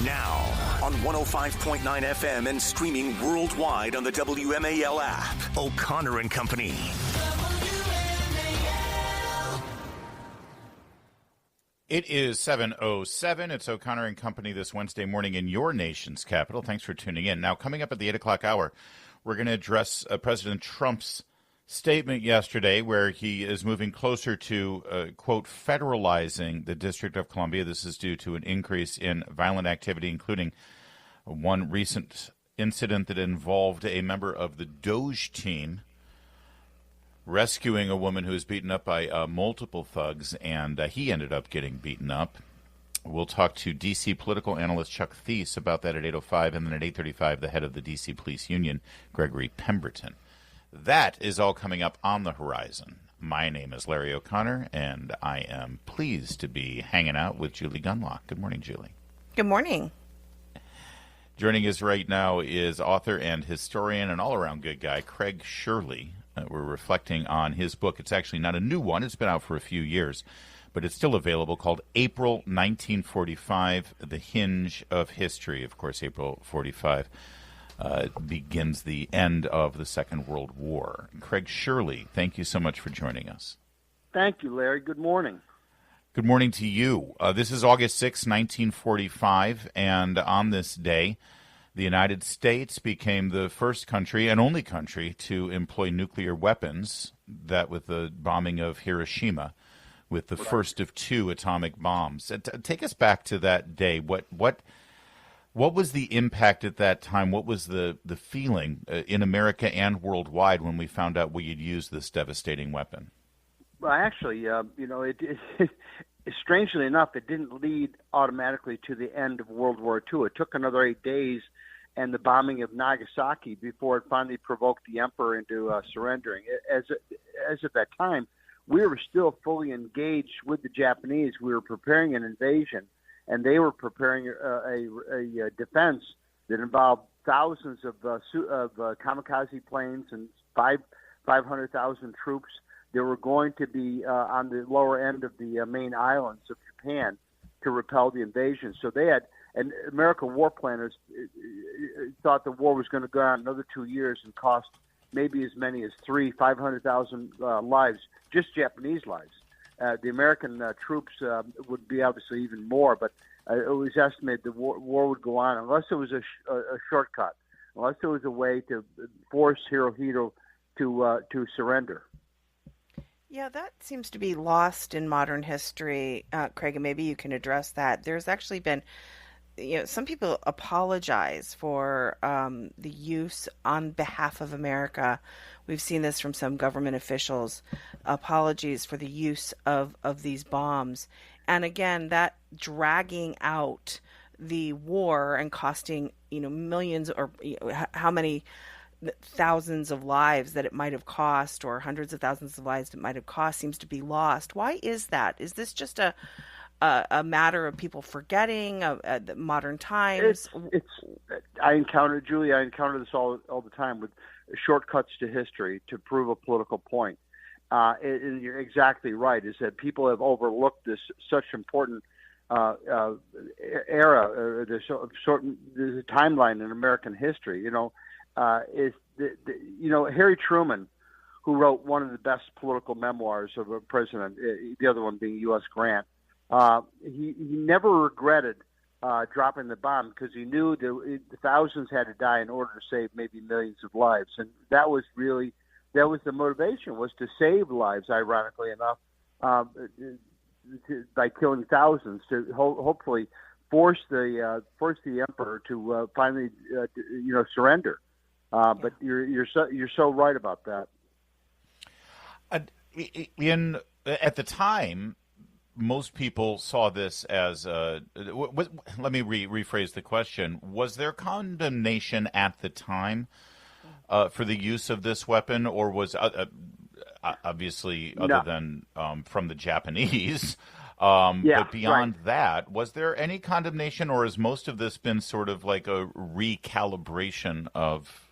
Now, on 105.9 FM and streaming worldwide on the WMAL app, O'Connor and Company. It is 7:07. It's O'Connor and Company this Wednesday morning in your nation's capital. Thanks for tuning in. Now, coming up at the 8 o'clock hour, we're going to address President Trump's statement yesterday where he is moving closer to, quote, federalizing the District of Columbia. This is due to an increase in violent activity, including one recent incident that involved a member of the Doge team rescuing a woman who was beaten up by multiple thugs, and he ended up getting beaten up. We'll talk to D.C. political analyst Chuck Thies about that at 8:05, and then at 8:35, the head of the D.C. Police Union, Gregory Pemberton. That is all coming up on the horizon. My name is Larry O'Connor, and I am pleased to be hanging out with Julie Gunlock. Good morning, Julie. Good morning. Joining us right now is author and historian and all-around good guy, Craig Shirley. We're reflecting on his book. It's actually not a new one. It's been out for a few years, but it's still available, called April 1945, The Hinge of History. Of course, April 45 begins the end of the Second World War. Craig Shirley, thank you so much for joining us. Thank you, Larry. Good morning. Good morning to you. This is August 6, 1945, and on this day, the United States became the first country and only country to employ nuclear weapons, that with the bombing of Hiroshima, with the first of two atomic bombs. Take us back to that day. What was the impact at that time? What was the feeling in America and worldwide when we found out we had used this devastating weapon? Well, actually, strangely enough, it didn't lead automatically to the end of World War II. It took another 8 days and the bombing of Nagasaki before it finally provoked the emperor into surrendering. As at that time, we were still fully engaged with the Japanese. We were preparing an invasion, and they were preparing a defense that involved thousands of kamikaze planes and 500,000 troops. They were going to be on the lower end of the main islands of Japan to repel the invasion. So they had, and American war planners thought the war was going to go on another 2 years and cost maybe as many as 500,000 lives, just Japanese lives. The American troops would be obviously even more, but it was estimated the war would go on unless it was a shortcut, unless there was a way to force Hirohito to surrender. Yeah, that seems to be lost in modern history, Craig, and maybe you can address that. There's actually been, some people apologize for the use on behalf of America. We've seen this from some government officials, apologies for the use of these bombs. And again, that dragging out the war and costing, millions or how many thousands of lives that it might have cost, or hundreds of thousands of lives it might have cost, seems to be lost. Why is that? Is this just a matter of people forgetting the modern times? I encounter this all the time with shortcuts to history to prove a political point. And you're exactly right, is that people have overlooked this such important era. There's a timeline in American history. Harry Truman, who wrote one of the best political memoirs of a president, the other one being U.S. Grant, he never regretted dropping the bomb because he knew the thousands had to die in order to save maybe millions of lives. And that was the motivation, was to save lives, ironically enough, by killing thousands, to hopefully force the emperor to finally surrender. But you're so right about that. At the time, most people saw this as let me rephrase the question. Was there condemnation at the time for the use of this weapon, or was obviously other than from the Japanese? But beyond that, was there any condemnation, or has most of this been sort of like a recalibration of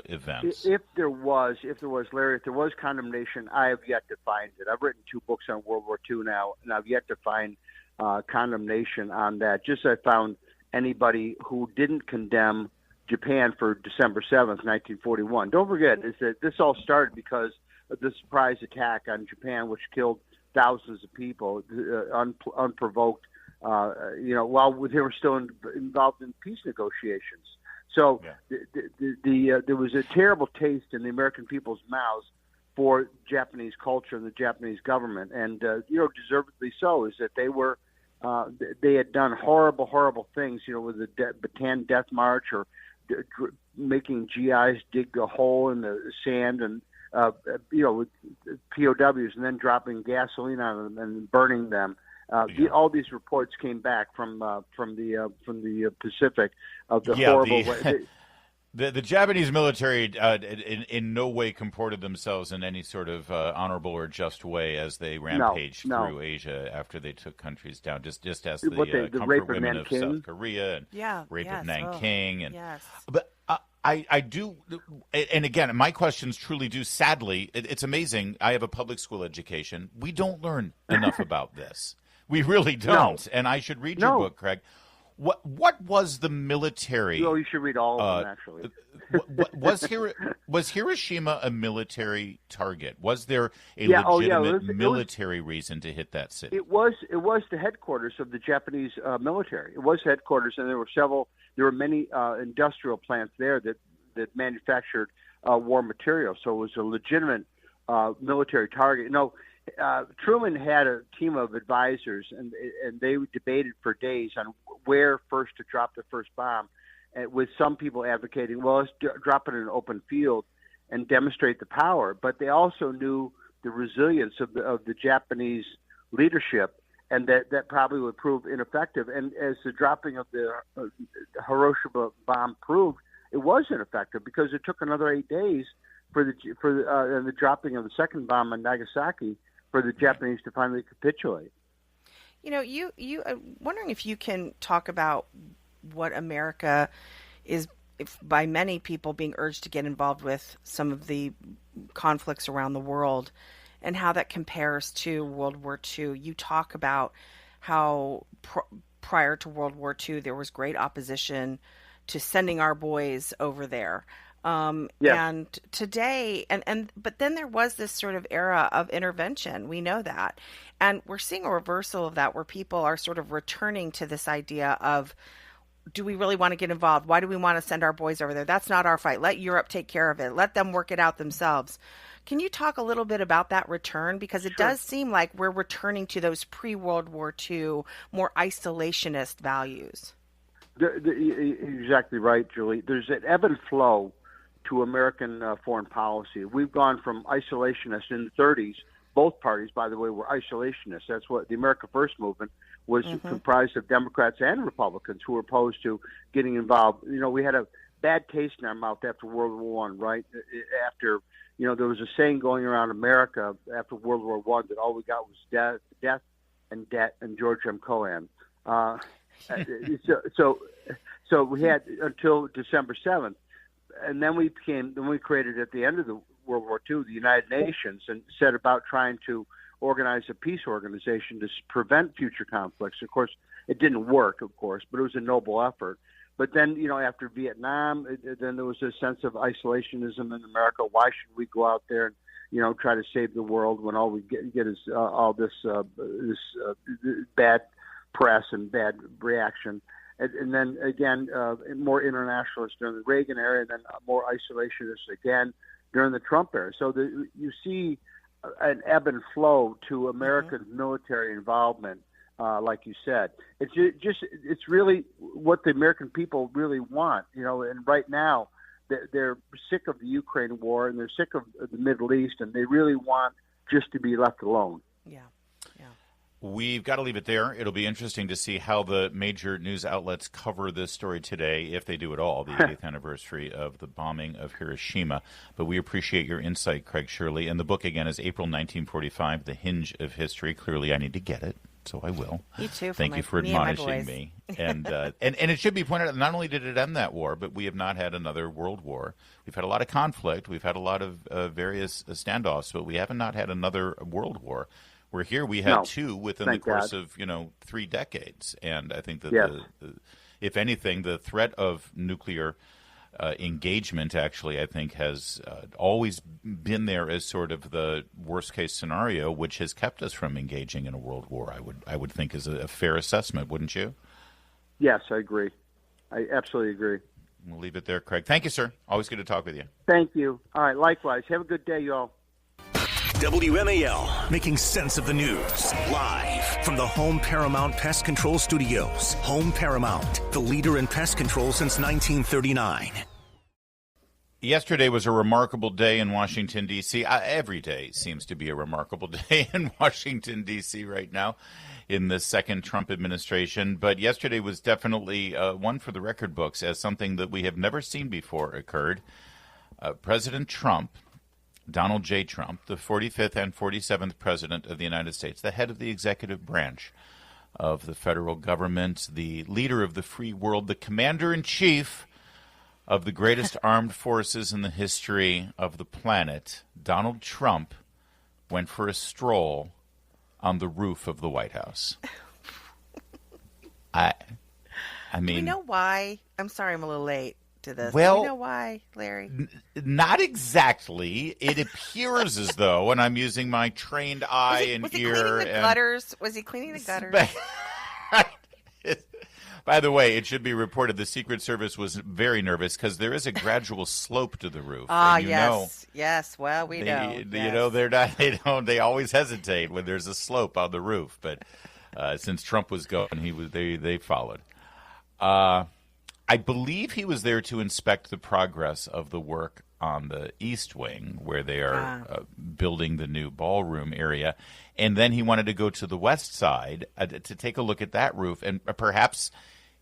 events? If there was, Larry, if there was condemnation, I have yet to find it. I've written 2 books on World War II now, and I've yet to find condemnation on that. Just I found anybody who didn't condemn Japan for December 7th, 1941. Don't forget is that this all started because of the surprise attack on Japan, which killed thousands of people, unprovoked, while they were still involved in peace negotiations. So there was a terrible taste in the American people's mouths for Japanese culture and the Japanese government, and deservedly so. Is that they had done horrible things, with the Bataan Death March, or making GIs dig a hole in the sand, and with POWs, and then dropping gasoline on them and burning them. All these reports came back from the Pacific of the horrible way. The Japanese military in no way comported themselves in any sort of honorable or just way as they rampaged through Asia after they took countries down, just as the comfort women of South Korea and rape of Nanking. But I do, and again, my questions truly do, sadly, it's amazing. I have a public school education. We don't learn enough about this. We really don't. And I should read your book, Craig. What was the military? Well, you should read all of them, actually. Was Hiroshima a military target? Was there a legitimate military reason to hit that city? It was the headquarters of the Japanese military. It was headquarters, and there were many industrial plants there that manufactured war material. So it was a legitimate military target. Truman had a team of advisors, and they debated for days on where first to drop the first bomb, with some people advocating, well, let's drop it in an open field and demonstrate the power. But they also knew the resilience of the Japanese leadership, and that probably would prove ineffective. And as the dropping of the Hiroshima bomb proved, it was ineffective because it took another 8 days for the dropping of the second bomb on Nagasaki for the Japanese to finally capitulate. I'm wondering if you can talk about what America is, by many people, being urged to get involved with some of the conflicts around the world, and how that compares to World War II. You talk about how prior to World War II, there was great opposition to sending our boys over there. And today, but then there was this sort of era of intervention. We know that. And we're seeing a reversal of that, where people are sort of returning to this idea of, do we really want to get involved? Why do we want to send our boys over there? That's not our fight. Let Europe take care of it. Let them work it out themselves. Can you talk a little bit about that return? Because it does seem like we're returning to those pre-World War II, more isolationist values. Exactly right, Julie. There's an ebb and flow to American foreign policy. We've gone from isolationist in the 30s. Both parties, by the way, were isolationists. That's what the America First movement was, comprised of Democrats and Republicans who were opposed to getting involved. We had a bad taste in our mouth after World War I, right? After, there was a saying going around America after World War I that all we got was death and debt and George M. Cohan. So we had until December 7th. And then we created at the end of the World War II the United Nations, and set about trying to organize a peace organization to prevent future conflicts. Of course, it didn't work, but it was a noble effort. But then, after Vietnam, then there was a sense of isolationism in America. Why should we go out there and, try to save the world when all we get is all this bad press and bad reaction? And then again, more internationalist during the Reagan era, and then more isolationist again during the Trump era. So you see an ebb and flow to American military involvement, like you said. It's really what the American people really want, And right now, they're sick of the Ukraine war, and they're sick of the Middle East, and they really want just to be left alone. Yeah. We've got to leave it there. It'll be interesting to see how the major news outlets cover this story today, if they do at all, the 80th anniversary of the bombing of Hiroshima. But we appreciate your insight, Craig Shirley. And the book, again, is April 1945, The Hinge of History. Clearly, I need to get it, so I will. You too. Thank you for admonishing me. And it should be pointed out, not only did it end that war, but we have not had another world war. We've had a lot of conflict. We've had a lot of various standoffs, but we haven't not had another world war. We're here. We had two within the course of 3 decades, and I think that if anything, the threat of nuclear engagement actually, I think, has always been there as sort of the worst-case scenario, which has kept us from engaging in a world war. I would think is a fair assessment, wouldn't you? Yes, I agree. I absolutely agree. We'll leave it there, Craig. Thank you, sir. Always good to talk with you. Thank you. All right, likewise. Have a good day, y'all. WMAL, making sense of the news. Live from the Home Paramount Pest Control Studios. Home Paramount, the leader in pest control since 1939. Yesterday was a remarkable day in Washington, D.C. Every day seems to be a remarkable day in Washington, D.C. right now in the second Trump administration. But yesterday was definitely one for the record books as something that we have never seen before occurred. President Trump, Donald J. Trump, the 45th and 47th President of the United States, the head of the executive branch of the federal government, the leader of the free world, the commander-in-chief of the greatest armed forces in the history of the planet, Donald Trump, went for a stroll on the roof of the White House. I mean... Do we know why? I'm sorry I'm a little late to this. Well, do we know why, Larry? Not exactly. It appears as though, and I'm using my trained eye and ear... Was he cleaning the gutters? Was he cleaning the gutters? By the way, it should be reported the Secret Service was very nervous because there is a gradual slope to the roof. Yes. Well, we know. You know, they're not. They always hesitate when there's a slope on the roof. But since Trump was going, they followed. I believe he was there to inspect the progress of the work on the East Wing, where they are building the new ballroom area. And then he wanted to go to the West Side to take a look at that roof. And perhaps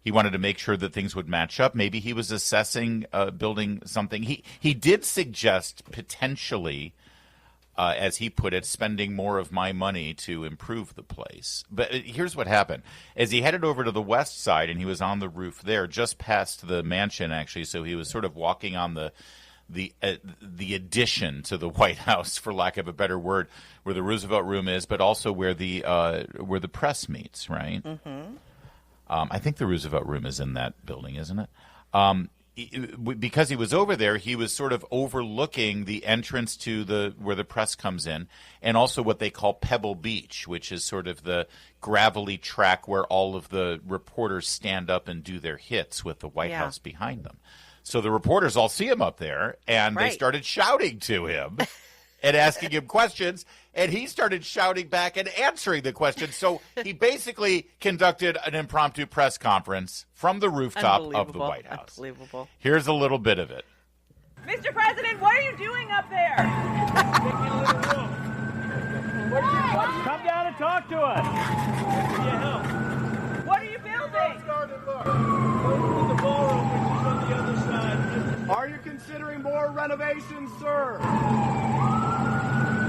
he wanted to make sure that things would match up. Maybe he was assessing building something. He did suggest potentially, as he put it, spending more of my money to improve the place. But here's what happened. As he headed over to the West Side, and he was on the roof there, just past the mansion, actually, so he was sort of walking on the addition to the White House, for lack of a better word, where the Roosevelt Room is, but also where the press meets, right? Mm-hmm. I think the Roosevelt Room is in that building, isn't it? Because he was over there, he was sort of overlooking the entrance to where the press comes in, and also what they call Pebble Beach, which is sort of the gravelly track where all of the reporters stand up and do their hits with the White House behind them. So the reporters all see him up there, and they started shouting to him and asking him questions, and he started shouting back and answering the questions. So he basically conducted an impromptu press conference from the rooftop of the White House. Unbelievable. Here's a little bit of it. Mr. President, what are you doing up there? Come down and talk to us. Give you help. What are you building? Go to the ballroom, which is on the other side. Are you considering more renovations, sir?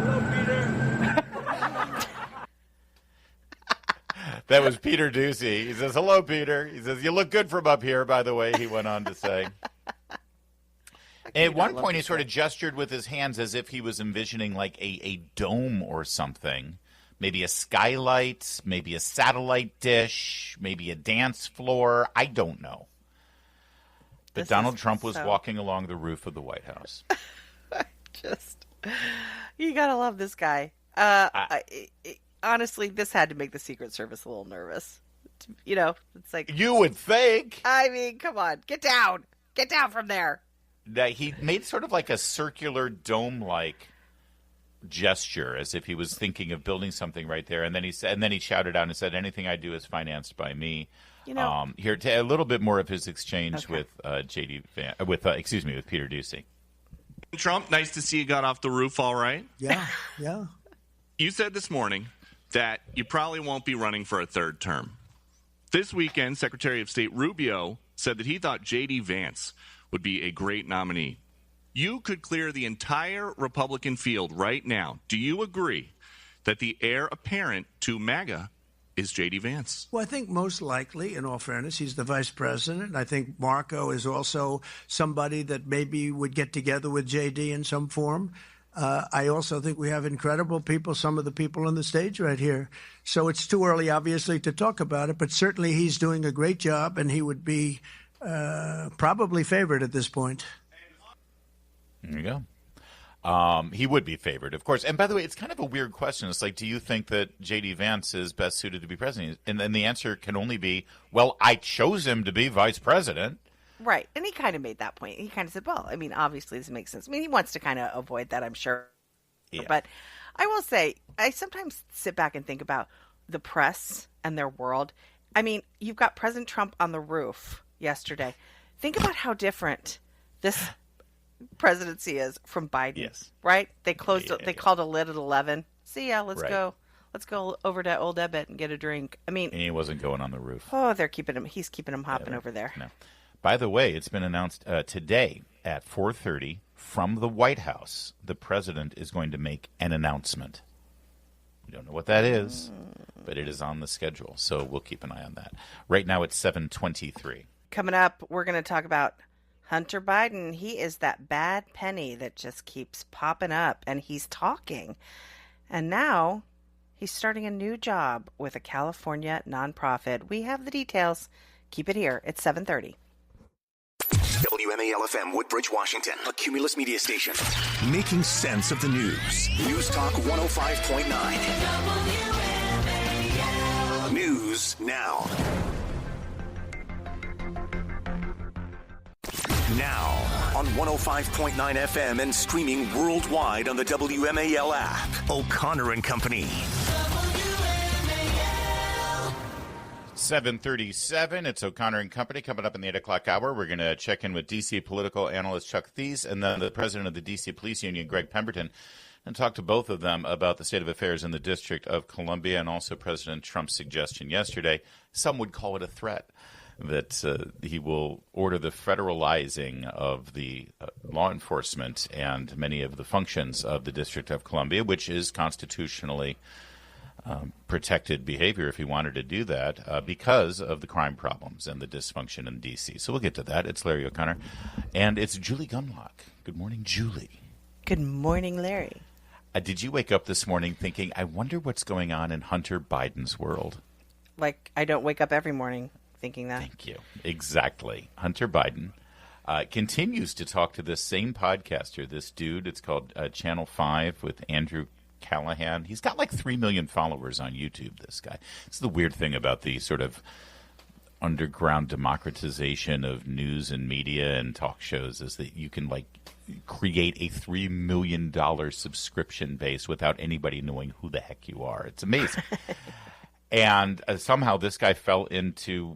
Hello, Peter. That was Peter Ducey. He says, hello, Peter. He says, you look good from up here, by the way, he went on to say. At one point, he sort of gestured with his hands as if he was envisioning like a dome or something. Maybe a skylight, maybe a satellite dish, maybe a dance floor. I don't know. But Donald Trump was walking along the roof of the White House. You gotta love this guy. Honestly, this had to make the Secret Service a little nervous. You know, it's like... You would think. I mean, come on. Get down. Get down from there. He made sort of like a circular dome-like gesture, as if he was thinking of building something right there. And then he shouted out and said, anything I do is financed by me. You know, here, a little bit more of his exchange with with Peter Ducey. Trump, nice to see you got off the roof all right. Yeah. You said this morning that you probably won't be running for a third term. This weekend, Secretary of State Rubio said that he thought J.D. Vance would be a great nominee. You could clear the entire Republican field right now. Do you agree that the heir apparent to MAGA is J.D. Vance? Well, I think most likely, in all fairness, he's the vice president. I think Marco is also somebody that maybe would get together with J.D. in some form. I also think we have incredible people, some of the people on the stage right here. So it's too early, obviously, to talk about it, but certainly he's doing a great job, and he would be probably favored at this point. There you go. He would be favored, of course. And by the way, it's kind of a weird question. It's like, do you think that J.D. Vance is best suited to be president? And then the answer can only be, well, I chose him to be vice president. Right. And he kind of made that point. He kind of said, well, I mean, obviously this makes sense. I mean, he wants to kind of avoid that, I'm sure. Yeah. But I will say, I sometimes sit back and think about the press and their world. I mean, you've got President Trump on the roof yesterday. Think about how different this presidency is from Biden. Yes. Right? They closed. They called a lid at 11. See ya. Let's go. Let's go over to Old Ebbitt and get a drink. I mean, and he wasn't going on the roof. Oh, they're keeping him. He's keeping him hopping over there. No. By the way, it's been announced today at 4:30 from the White House. The president is going to make an announcement. We don't know what that is, but it is on the schedule, so we'll keep an eye on that. Right now, it's 7:23. Coming up, we're going to talk about Hunter Biden. He is that bad penny that just keeps popping up, and he's talking. And now he's starting a new job with a California nonprofit. We have the details. Keep it here. It's 7:30. WMAL FM, Woodbridge, Washington, a Cumulus media station. Making sense of the news. News Talk 105.9. News now. Now on 105.9 FM and streaming worldwide on the WMAL app. O'Connor and Company. 7:37. It's O'Connor and Company coming up in the 8 o'clock hour. We're going to check in with D.C. political analyst Chuck Thies and then the president of the D.C. Police Union, Greg Pemberton, and talk to both of them about the state of affairs in the District of Columbia and also President Trump's suggestion yesterday. Some would call it a threat that he will order the federalizing of the law enforcement and many of the functions of the District of Columbia, which is constitutionally protected behavior if he wanted to do that because of the crime problems and the dysfunction in D.C. So we'll get to that. It's Larry O'Connor, and it's Julie Gunlock. Good morning, Julie. Good morning, Larry. Did you wake up this morning thinking, I wonder what's going on in Hunter Biden's world? Like, I don't wake up every morning thinking that. Thank you. Exactly. Hunter Biden continues to talk to this same podcaster, this dude. It's called Channel 5 with Andrew Callahan. He's got like 3 million followers on YouTube, this guy. It's the weird thing about the sort of underground democratization of news and media and talk shows is that you can like create a $3 million subscription base without anybody knowing who the heck you are. It's amazing. And somehow this guy fell into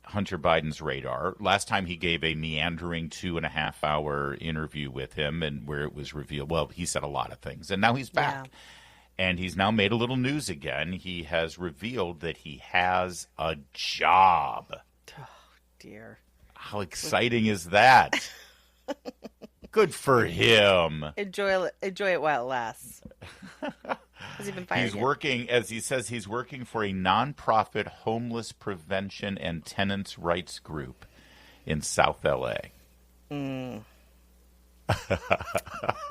Hunter Biden's radar. Last time he gave a meandering 2.5-hour interview with him, and where it was revealed, well, he said a lot of things, and now he's back. Yeah. And he's now made a little news again. He has revealed that he has a job. Oh, dear. How exciting is that? Good for him. Enjoy it while it lasts. Has he been fired He's yet? working, as he says, he's working for a nonprofit homeless prevention and tenants' rights group in South L.A.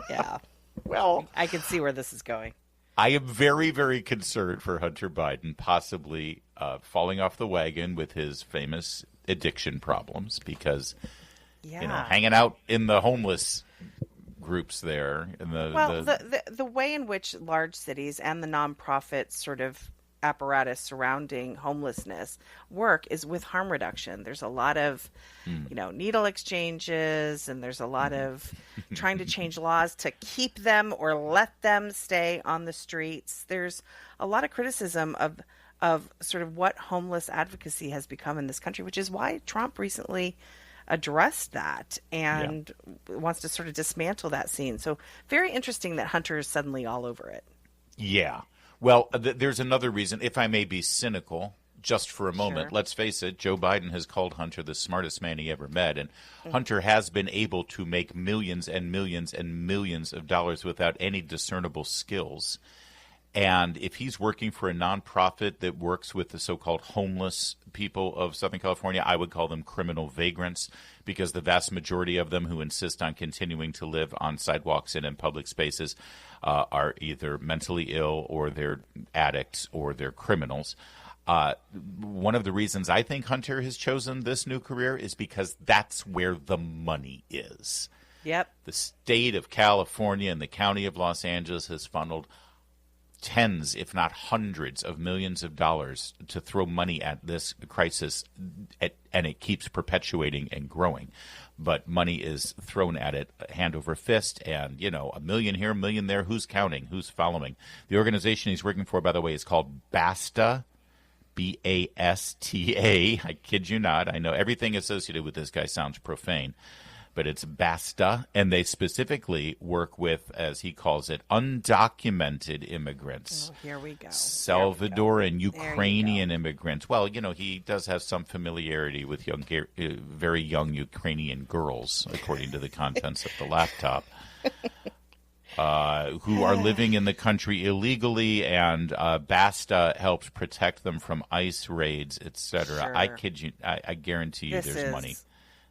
Yeah. Well, I can see where this is going. I am very, very concerned for Hunter Biden possibly falling off the wagon with his famous addiction problems because, hanging out in the homeless groups there. The way in which large cities and the nonprofit sort of apparatus surrounding homelessness work is with harm reduction. There's a lot of, needle exchanges, and there's a lot of trying to change laws to keep them or let them stay on the streets. There's a lot of criticism of sort of what homeless advocacy has become in this country, which is why Trump recently addressed that and wants to sort of dismantle that scene. So very interesting that Hunter is suddenly all over it. Yeah. Well, there's another reason, if I may be cynical, just for a moment. Sure. Let's face it, Joe Biden has called Hunter the smartest man he ever met, and Hunter has been able to make millions and millions and millions of dollars without any discernible skills. And if he's working for a nonprofit that works with the so-called homeless people of Southern California, I would call them criminal vagrants, because the vast majority of them who insist on continuing to live on sidewalks and in public spaces are either mentally ill, or they're addicts, or they're criminals. One of the reasons I think Hunter has chosen this new career is because that's where the money is. Yep. The state of California and the county of Los Angeles has funneled tens, if not hundreds of millions of dollars to throw money at this crisis, and it keeps perpetuating and growing. But money is thrown at it hand over fist, and, $1 million here, $1 million there. Who's counting? Who's following? The organization he's working for, by the way, is called BASTA, BASTA. I kid you not. I know everything associated with this guy sounds profane, but it's BASTA, and they specifically work with, as he calls it, undocumented immigrants. Oh, here we go. Salvadoran, Ukrainian immigrants. Well, he does have some familiarity with very young Ukrainian girls, according to the contents of the laptop, who are living in the country illegally, and BASTA helps protect them from ICE raids, etc. Sure. I kid you. I guarantee you there's money.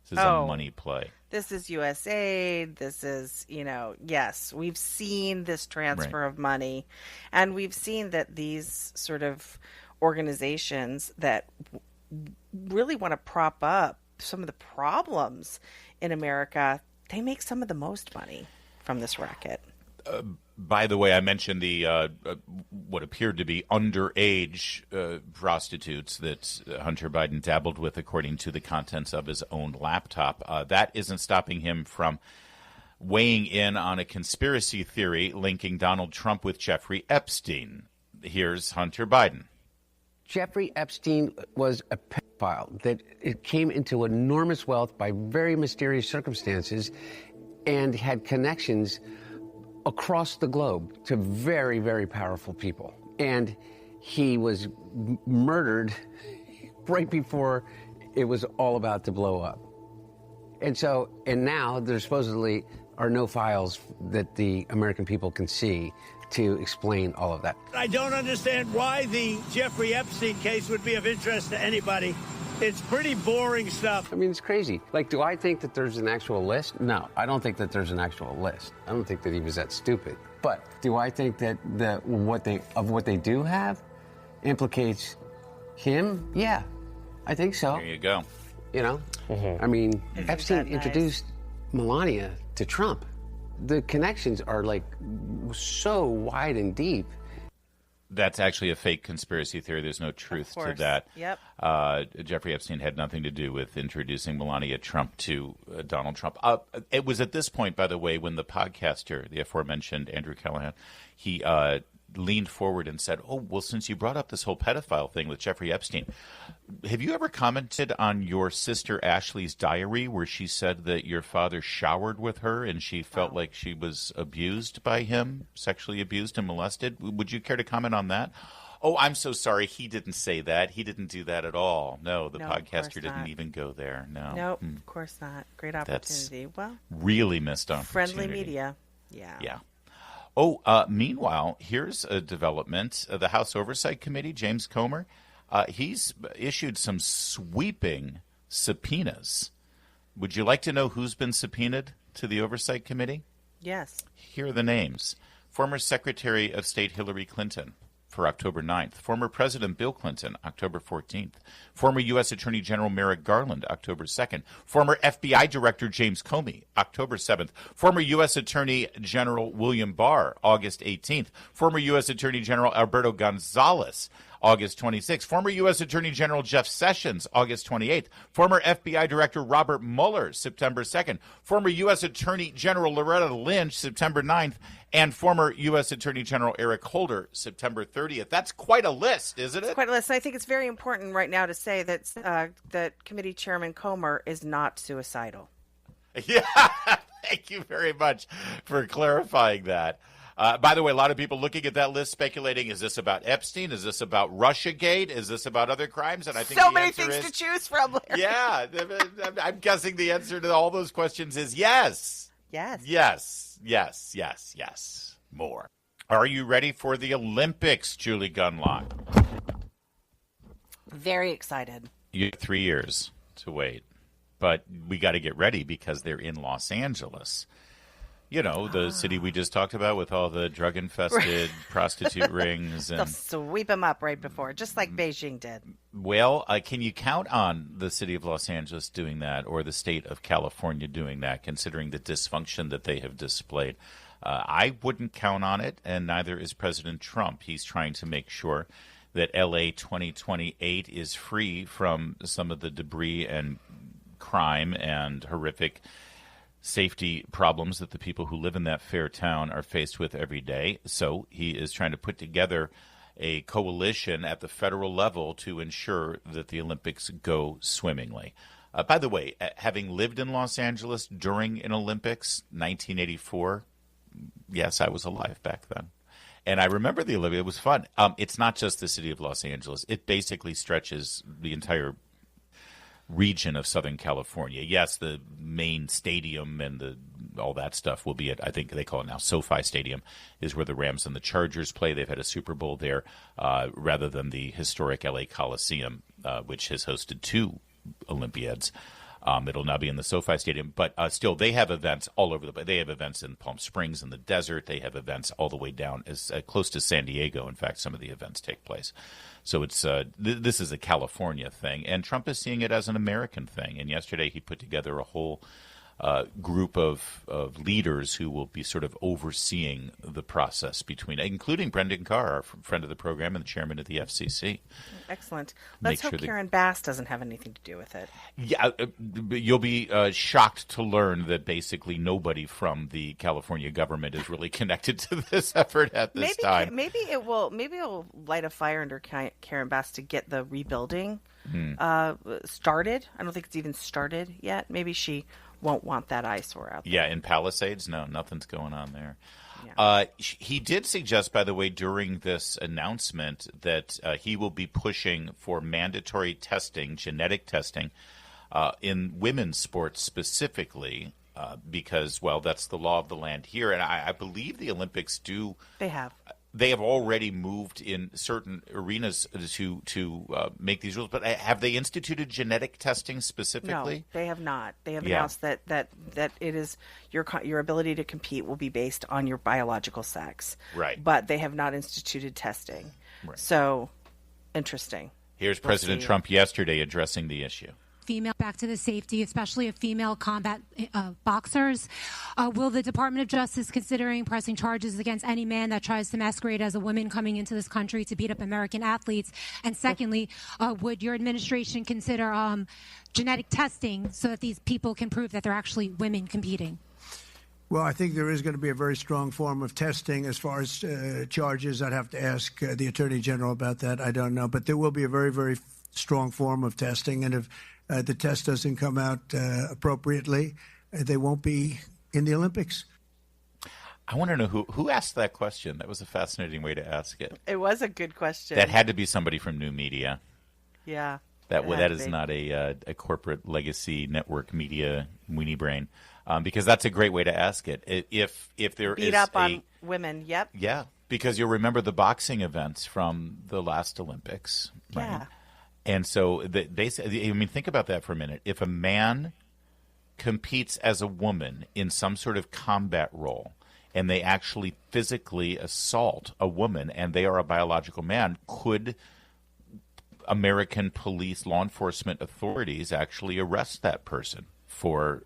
This is a money play. This is USAID. This is, yes, we've seen this transfer of money, and we've seen that these sort of organizations that really want to prop up some of the problems in America, they make some of the most money from this racket. By the way, I mentioned the what appeared to be underage prostitutes that Hunter Biden dabbled with, according to the contents of his own laptop. That isn't stopping him from weighing in on a conspiracy theory linking Donald Trump with Jeffrey Epstein. Here's Hunter Biden. Jeffrey Epstein was a pedophile that it came into enormous wealth by very mysterious circumstances and had connections across the globe to very, very powerful people. And he was murdered right before it was all about to blow up. And now there supposedly are no files that the American people can see to explain all of that. I don't understand why the Jeffrey Epstein case would be of interest to anybody. It's pretty boring stuff. I mean, it's crazy. Like, do I think that there's an actual list? No, I don't think that there's an actual list. I don't think that he was that stupid. But do I think that what they do have implicates him? Yeah, I think so. There you go. I mean, Epstein nice? Introduced Melania to Trump. The connections are like so wide and deep. That's actually a fake conspiracy theory. There's no truth to that. Yep. Jeffrey Epstein had nothing to do with introducing Melania Trump to Donald Trump. It was at this point, by the way, when the podcaster, the aforementioned Andrew Callahan, he leaned forward and said, "Oh, well, since you brought up this whole pedophile thing with Jeffrey Epstein, have you ever commented on your sister Ashley's diary where she said that your father showered with her and she felt like she was abused by him, sexually abused and molested? Would you care to comment on that?" "Oh, I'm so sorry. He didn't say that. He didn't do that at all." No, the podcaster didn't even go there. No. Nope, of course not. Great opportunity. That's really missed opportunity. Friendly media. Yeah. Yeah. Oh, meanwhile, here's a development. The House Oversight Committee, James Comer, he's issued some sweeping subpoenas. Would you like to know who's been subpoenaed to the Oversight Committee? Yes. Here are the names. Former Secretary of State Hillary Clinton for October 9th. Former President Bill Clinton, October 14th. Former U.S. Attorney General Merrick Garland, October 2nd. Former FBI Director James Comey, October 7th. Former U.S. Attorney General William Barr, August 18th. Former U.S. Attorney General Alberto Gonzalez, August 26th. Former U.S. Attorney General Jeff Sessions, August 28th. Former FBI Director Robert Mueller, September 2nd. Former U.S. Attorney General Loretta Lynch, September 9th. And former U.S. Attorney General Eric Holder, September 30th. That's quite a list, isn't it? It's quite a list. And I think it's very important right now to say that that Committee Chairman Comer is not suicidal. Yeah, thank you very much for clarifying that. By the way, a lot of people looking at that list speculating, is this about Epstein? Is this about Russiagate? Is this about other crimes? And I think so the many answer things is, to choose from, Larry. Yeah, I'm guessing the answer to all those questions is yes. Yes. Yes. Yes. Yes. Yes. More. Are you ready for the Olympics, Julie Gunlock? Very excited. You have 3 years to wait, but we got to get ready because they're in Los Angeles. You know, the city we just talked about with all the drug-infested prostitute rings. And they'll sweep them up right before, just like Beijing did. Well, can you count on the city of Los Angeles doing that or the state of California doing that, considering the dysfunction that they have displayed? I wouldn't count on it, and neither is President Trump. He's trying to make sure that LA 2028 is free from some of the debris and crime and horrific safety problems that the people who live in that fair town are faced with every day. So he is trying to put together a coalition at the federal level to ensure that the Olympics go swimmingly. By the way, having lived in Los Angeles during an Olympics, 1984, yes, I was alive back then. And I remember the Olympics. It was fun. It's not just the city of Los Angeles. It basically stretches the entire region of Southern California. Yes, the main stadium and all that stuff will be at, I think they call it now SoFi Stadium, is where the Rams and the Chargers play. They've had a Super Bowl there rather than the historic LA Coliseum, which has hosted 2 Olympiads. It'll now be in the SoFi Stadium, but still, they have events all over the place. They have events in Palm Springs in the desert. They have events all the way down as close to San Diego. In fact, some of the events take place. So it's this is a California thing, and Trump is seeing it as an American thing. And yesterday, he put together a whole group of leaders who will be sort of overseeing the process including Brendan Carr, our friend of the program and the chairman of the FCC. Excellent. Let's hope Karen Bass doesn't have anything to do with it. Yeah, you'll be shocked to learn that basically nobody from the California government is really connected to this effort at this time. Maybe it will light a fire under Karen Bass to get the rebuilding started. I don't think it's even started yet. Maybe she won't want that eyesore out there. Yeah, in Palisades, no, nothing's going on there. Yeah. He did suggest, by the way, during this announcement that he will be pushing for mandatory testing, genetic testing, in women's sports specifically, because, well, that's the law of the land here. And I believe the Olympics do. They have already moved in certain arenas to make these rules. But have they instituted genetic testing specifically? No, they have not. They have announced that it is your ability to compete will be based on your biological sex. Right. But they have not instituted testing. Right. So, interesting. Here's President Trump yesterday addressing the issue. Female back to the safety, especially of female combat boxers. Will the Department of Justice considering pressing charges against any man that tries to masquerade as a woman coming into this country to beat up American athletes? And secondly, would your administration consider genetic testing so that these people can prove that they're actually women competing? Well, I think there is going to be a very strong form of testing as far as charges. I'd have to ask the Attorney General about that. I don't know. But there will be a very, very strong form of testing. And if the test doesn't come out appropriately, they won't be in the Olympics. I want to know who asked that question. That was a fascinating way to ask it. It was a good question. That had to be somebody from New Media. Yeah. That is not a corporate legacy network media weenie brain, because that's a great way to ask it. If there beat up on women, yep. Yeah, because you'll remember the boxing events from the last Olympics. Right? Yeah. And so they say, I mean, think about that for a minute. If a man competes as a woman in some sort of combat role and they actually physically assault a woman and they are a biological man, could American police, law enforcement authorities actually arrest that person for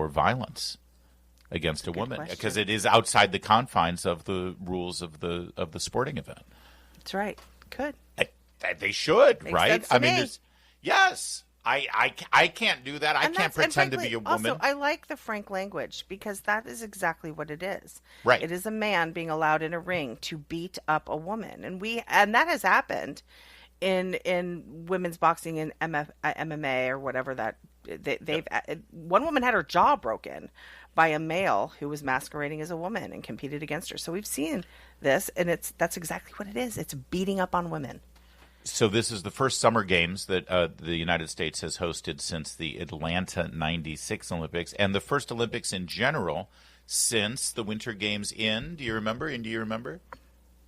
violence against a woman? Because it is outside the confines of the rules of the sporting event. That's right. Could. They should, Makes right? sense to me. Yes. I can't do that. I can't pretend to be a woman. Also, I like the frank language because that is exactly what it is. Right. It is a man being allowed in a ring to beat up a woman, and that has happened in women's boxing and MMA or whatever that they've. One woman had her jaw broken by a male who was masquerading as a woman and competed against her. So we've seen this, and that's exactly what it is. It's beating up on women. So this is the first Summer Games that the United States has hosted since the Atlanta '96 Olympics, and the first Olympics in general since the Winter Games in. Do you remember?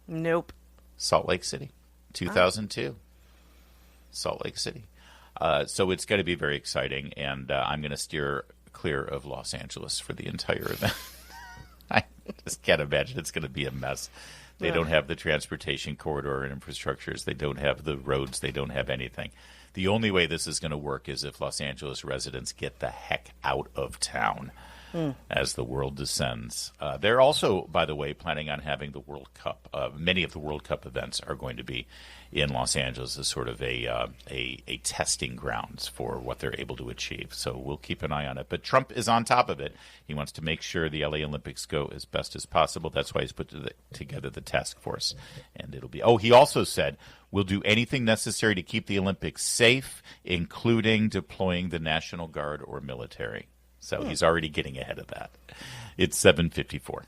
Nope. Salt Lake City, 2002. Salt Lake City. So it's going to be very exciting, and I'm going to steer clear of Los Angeles for the entire event. I just can't imagine it's going to be a mess. They don't have the transportation corridor and infrastructures. They don't have the roads. They don't have anything. The only way this is going to work is if Los Angeles residents get the heck out of town as the world descends. They're also, by the way, planning on having the World Cup. Many of the World Cup events are going to be in Los Angeles as sort of a testing grounds for what they're able to achieve. So we'll keep an eye on it. But Trump is on top of it. He wants to make sure the LA Olympics go as best as possible. That's why he's put together the task force. And it'll be. Oh, he also said we'll do anything necessary to keep the Olympics safe, including deploying the National Guard or military. So he's already getting ahead of that. It's 7:54.